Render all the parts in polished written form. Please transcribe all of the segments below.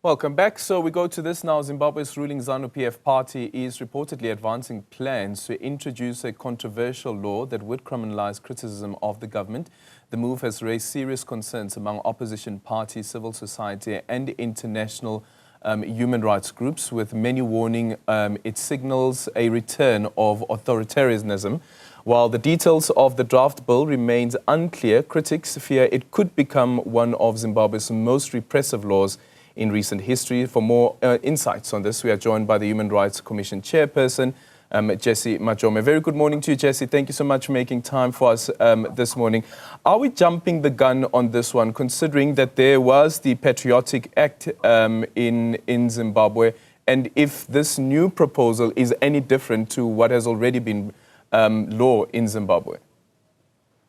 Welcome back. So we go to this now. Zimbabwe's ruling Zanu-PF party is reportedly advancing plans to introduce a controversial law that would criminalise criticism of the government. The move has raised serious concerns among opposition parties, civil society and international human rights groups, with many warning it signals a return of authoritarianism. While the details of the draft bill remains unclear, critics fear it could become one of Zimbabwe's most repressive laws in recent history. For more insights on this, we are joined by the Human Rights Commission chairperson, Jessie Majome. Very good morning to you, Jessie. Thank you so much for making time for us this morning. Are we jumping the gun on this one, considering that there was the Patriotic Act in Zimbabwe, and if this new proposal is any different to what has already been law in Zimbabwe?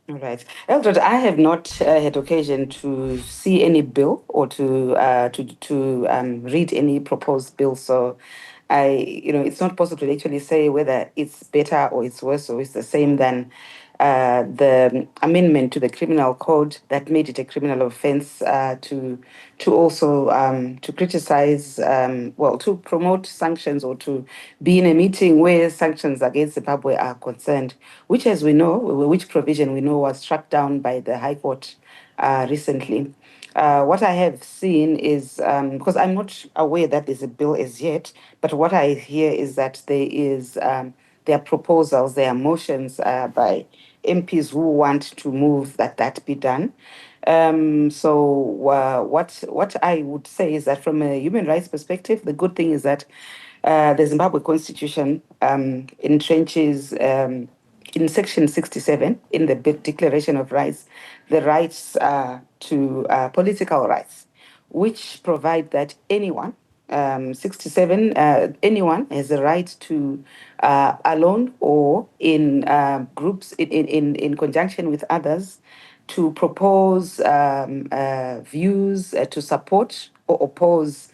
All right. Eldred, I have not had occasion to see any bill or to read any proposed bill. So it's not possible to actually say whether it's better or it's worse or it's the same than the amendment to the criminal code that made it a criminal offense to also to criticize, to promote sanctions or to be in a meeting where sanctions against Zimbabwe are concerned, which, as we know, which provision we know was struck down by the High Court recently. What I have seen is, because I'm not aware that there's a bill as yet, but what I hear is that there are proposals, there are motions by MPs who want to move that be done. What I would say is that from a human rights perspective, the good thing is that the Zimbabwe Constitution entrenches in Section 67 in the Declaration of Rights, the rights to political rights, which provide that anyone, 67, anyone has a right to, alone or in groups, in conjunction with others, to propose views, to support or oppose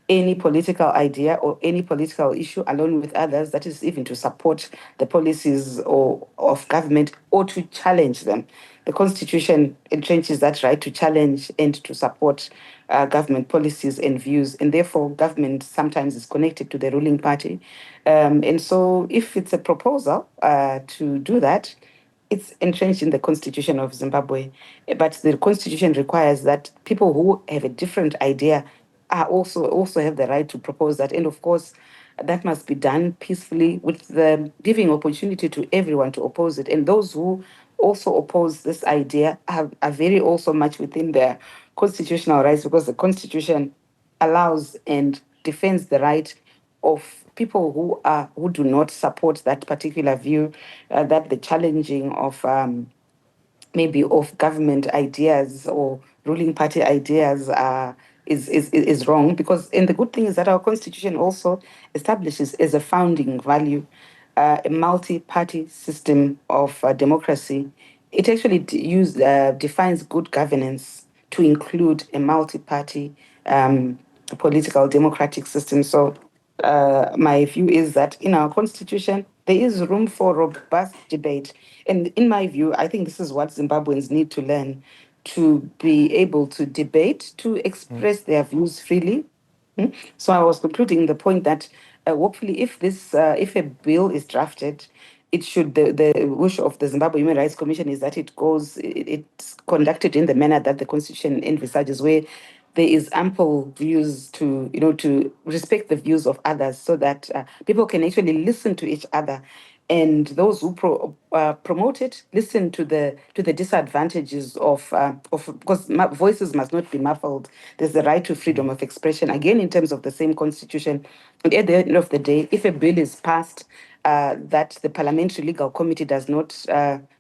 any political idea or any political issue along with others, that is even to support the policies of government or to challenge them. The Constitution entrenches that right to challenge and to support government policies and views, and therefore government sometimes is connected to the ruling party. And so if it's a proposal to do that, it's entrenched in the Constitution of Zimbabwe, but the Constitution requires that people who have a different idea also have the right to propose that. And of course, that must be done peacefully with the giving opportunity to everyone to oppose it. And those who also oppose this idea are very also much within their constitutional rights, because the Constitution allows and defends the right of people who do not support that particular view, that the challenging of maybe of government ideas or ruling party ideas is wrong. Because, and the good thing is that our Constitution also establishes as a founding value a multi-party system of democracy. It actually defines good governance to include a multi-party political democratic system. So my view is that in our Constitution, there is room for robust debate. And in my view, I think this is what Zimbabweans need to learn, to be able to debate, to express their views freely. So I was concluding the point that hopefully if a bill is drafted, it should, the wish of the Zimbabwe Human Rights Commission is that it's conducted in the manner that the Constitution envisages, where there is ample views to respect the views of others, so that people can actually listen to each other, and those who promote it listen to the disadvantages of because voices must not be muffled. There's the right to freedom of expression, again in terms of the same Constitution. And at the end of the day, if a bill is passed that the Parliamentary Legal Committee does not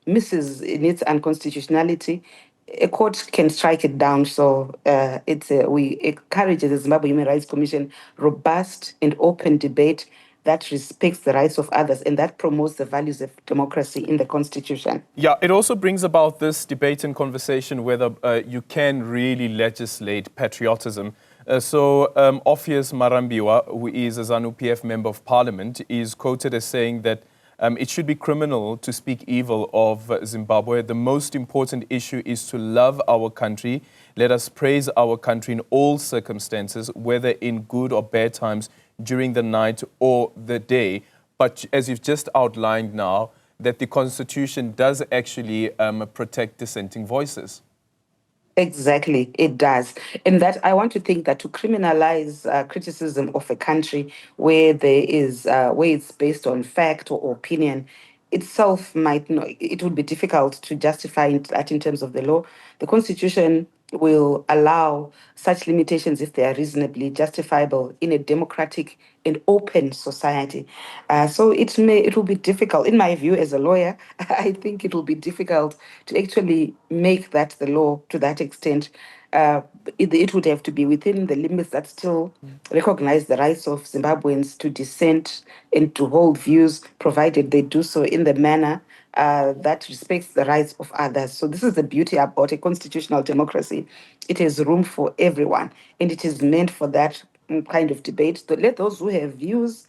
misses in its unconstitutionality, a court can strike it down. So we encourage the Zimbabwe Human Rights Commission robust and open debate that respects the rights of others and that promotes the values of democracy in the Constitution. Yeah, it also brings about this debate and conversation whether you can really legislate patriotism. Ophius Marambiwa, who is a Zanu-PF member of parliament, is quoted as saying that It should be criminal to speak evil of Zimbabwe. The most important issue is to love our country. Let us praise our country in all circumstances, whether in good or bad times, during the night or the day. But as you've just outlined now, that the Constitution does actually protect dissenting voices. Exactly, it does. And that I want to think that to criminalize criticism of a country where there is where it's based on fact or opinion itself might not, it would be difficult to justify that in terms of the law. The Constitution will allow such limitations if they are reasonably justifiable in a democratic and open society. So it will be difficult, in my view, as a lawyer. I think it will be difficult to actually make that the law to that extent. It would have to be within the limits that still recognize the rights of Zimbabweans to dissent and to hold views, provided they do so in the manner that respects the rights of others. So this is the beauty about a constitutional democracy. It has room for everyone, and it is meant for that kind of debate. So let those who have views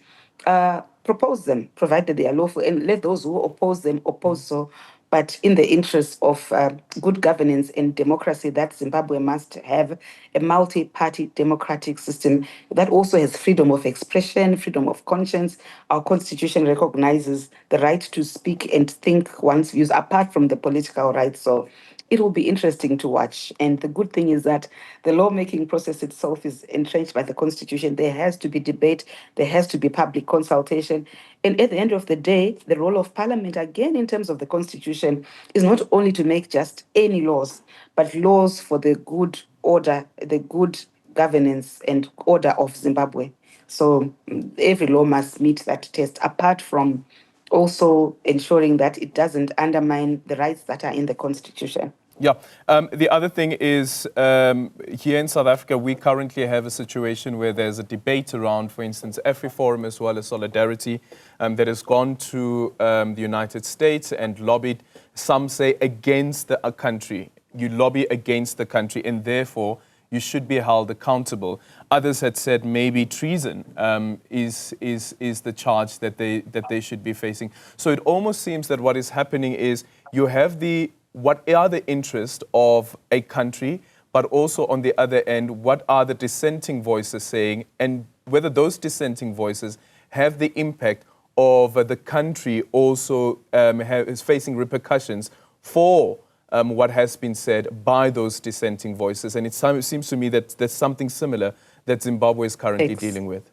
propose them, provided they are lawful, and let those who oppose them oppose so. But in the interest of good governance and democracy, that Zimbabwe must have a multi-party democratic system that also has freedom of expression, freedom of conscience. Our constitution recognizes the right to speak and think one's views apart from the political rights. So it will be interesting to watch. And the good thing is that the lawmaking process itself is entrenched by the Constitution. There has to be debate, there has to be public consultation. And at the end of the day, the role of Parliament, again, in terms of the Constitution, is not only to make just any laws, but laws for the good order, the good governance and order of Zimbabwe. So every law must meet that test, apart from also ensuring that it doesn't undermine the rights that are in the Constitution. Yeah. The other thing is, here in South Africa, we currently have a situation where there's a debate around, for instance, AfriForum as well as Solidarity, that has gone to the United States and lobbied, some say, against the country. You lobby against the country, and therefore you should be held accountable. Others had said maybe treason is the charge that they should be facing. So it almost seems that what is happening is you have what are the interests of a country, but also on the other end, what are the dissenting voices saying, and whether those dissenting voices have the impact of the country also is facing repercussions for what has been said by those dissenting voices. And it seems to me that there's something similar that Zimbabwe is currently dealing with.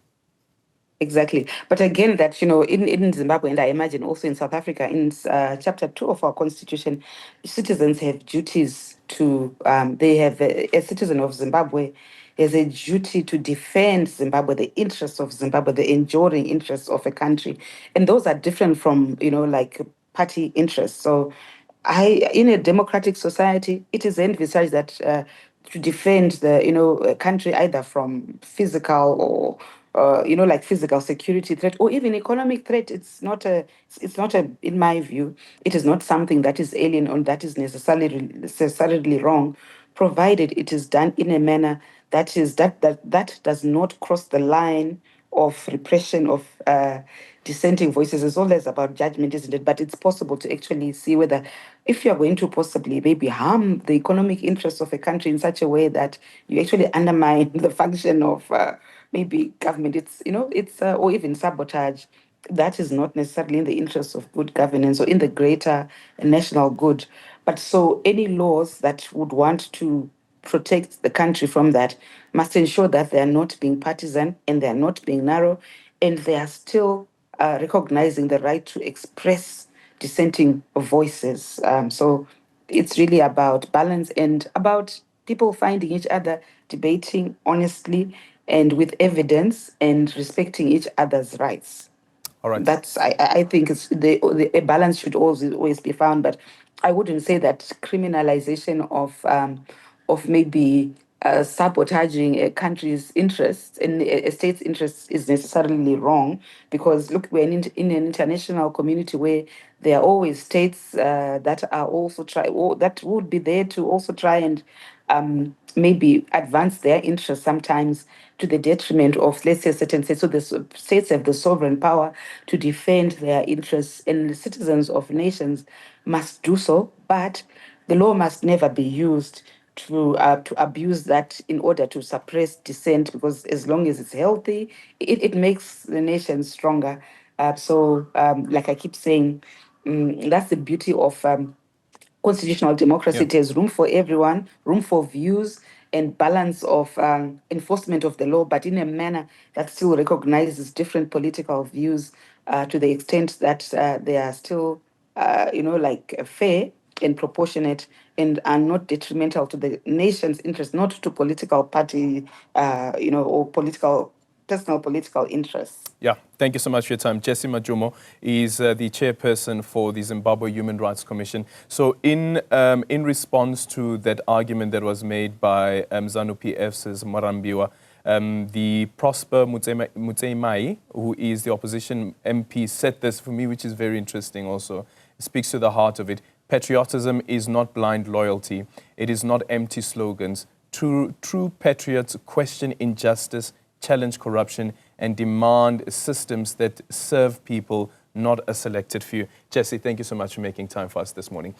Exactly. But again, that, in Zimbabwe, and I imagine also in South Africa, in Chapter 2 of our Constitution, citizens have duties to, a citizen of Zimbabwe has a duty to defend Zimbabwe, the interests of Zimbabwe, the enduring interests of a country. And those are different from, like party interests. So in a democratic society, it is envisaged that to defend a country either from physical or like physical security threat or even economic threat. It's not in my view, it is not something that is alien or that is necessarily wrong, provided it is done in a manner that does not cross the line of repression of dissenting voices. It's always about judgment, isn't it? But it's possible to actually see whether, if you're going to possibly maybe harm the economic interests of a country in such a way that you actually undermine the function of maybe government, or even sabotage, that is not necessarily in the interests of good governance or in the greater national good. But so any laws that would want to protect the country from that must ensure that they are not being partisan and they are not being narrow, and they are still recognizing the right to express dissenting voices. So it's really about balance and about people finding each other, debating honestly and with evidence and respecting each other's rights. All right. That's I think it's a balance should always be found, but I wouldn't say that criminalization of maybe sabotaging a country's interests and a state's interests is necessarily wrong, because look, we're in an international community where there are always states that are also that would be there to also try and maybe advance their interests sometimes to the detriment of, let's say, certain states. So the states have the sovereign power to defend their interests, and the citizens of nations must do so, but the law must never be used to abuse that in order to suppress dissent, because as long as it's healthy, it makes the nation stronger. Like I keep saying, that's the beauty of constitutional democracy. Yeah. It has room for everyone, room for views, and balance of enforcement of the law, but in a manner that still recognizes different political views to the extent that they are still, fair and proportionate and are not detrimental to the nation's interest, not to political party, or personal political interests. Yeah, thank you so much for your time. Jessie Majome is the chairperson for the Zimbabwe Human Rights Commission. So in response to that argument that was made by Zanu-PF's Marambiwa, the Prosper Mutseimai, who is the opposition MP, said this for me, which is very interesting also. It speaks to the heart of it. Patriotism is not blind loyalty. It is not empty slogans. True patriots question injustice, challenge corruption, and demand systems that serve people, not a selected few. Jessie, thank you so much for making time for us this morning.